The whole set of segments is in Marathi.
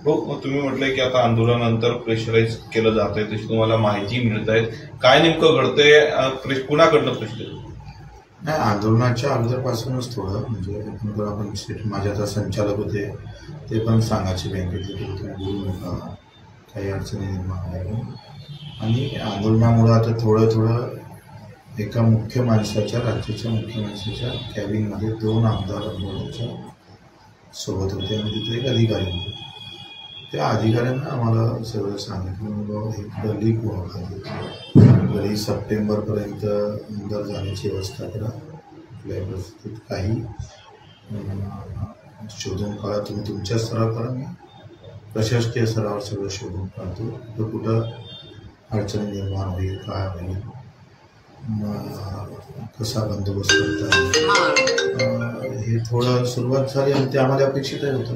हो, मग तुम्ही म्हटलंय की आता आंदोलनानंतर प्रेशराईज केलं जात आहे, तशी तुम्हाला माहिती मिळत आहे. काय नेमकं घडतंय, कुणाकडनं प्रेशर? नाही, आंदोलनाच्या अगोदरपासूनच थोडं म्हणजे आपण माझे आता संचालक होते ते पण सांगायचे बँकेतले की तुम्ही बोलू नका, काही अडचणी निर्माण आहे. आणि आंदोलनामुळं आता थोडं एका मुख्य माणसाच्या, राज्याच्या मुख्य माणसाच्या कॅबिनमध्ये 2 आमदार आंदोलनाच्या सोबत होते आणि तिथे एक अधिकारी होते. त्या अधिकाऱ्यांना आम्हाला सगळं सांगितलं एक लीक व्हावं सप्टेंबरपर्यंत आमदार जाण्याची व्यवस्था करा. कुठल्याही परिस्थितीत काही शोधून काढा, तुम्ही तुमच्या स्तरावर मी प्रशासकीय स्तरावर सगळं शोधून काढतो. तर कुठं अडचणी निर्माण होईल, काय होईल, कसा बंदोबस्त करता येईल, हे थोडं सुरुवात झाली आणि ते आम्हाला अपेक्षितही होतं.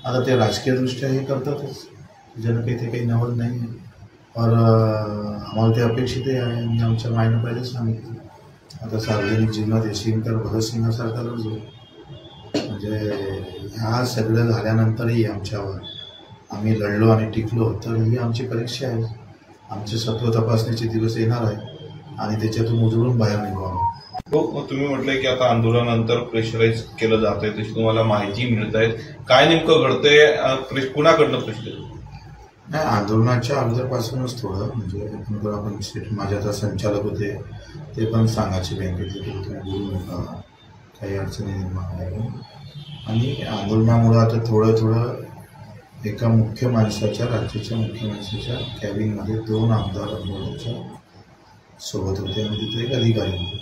आता ते राजकीयदृष्ट्या हे करतातच, ज्यानं काही ते काही नवल नाही आहे. और आम्हाला ते अपेक्षितही आहे आणि आमच्या मायनं पहिले सांगितलं. आता सार्वजनिक जीवनात येशील तर भगतसिंगासारखा लढतो. म्हणजे ह्या सगळं झाल्यानंतरही आमच्यावर आम्ही लढलो आणि टिकलो, तर ही आमची परीक्षा आहे. आमचे सत्व तपासणीचे दिवस येणार आहे आणि त्याच्यातून उजळून बाहेर निघावं. हो, मग तुम्ही म्हटलंय की आता आंदोलनानंतर प्रेशराईज केलं जात आहे, तशी तुम्हाला माहिती मिळत आहे. काय नेमकं घडतंय, कुणाकडनं प्रेशर? नाही, आंदोलनाच्या अगोदरपासूनच थोडं म्हणजे आपण माझे आता संचालक होते ते पण सांगायचे बँकेतले की तुम्ही बोलू नका, काही अडचणी निर्माण आहे. आणि आंदोलनामुळं आता थोडं एका मुख्य माणसाच्या, राज्याच्या मुख्य माणसाच्या कॅबिनमध्ये 2 आमदार आंदोलनाच्या सोबत होते आणि तिथे एक अधिकारी होते.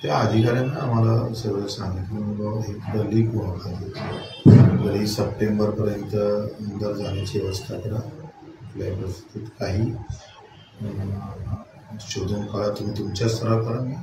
त्या अधिकाऱ्यांना आम्हाला सगळं सांगितलं एक लीक व्हावं सप्टेंबरपर्यंत आमदार जाण्याची व्यवस्था करा. कुठल्याही परिस्थितीत काही शोधून काढा, तुम्ही तुमच्या स्तरावर मी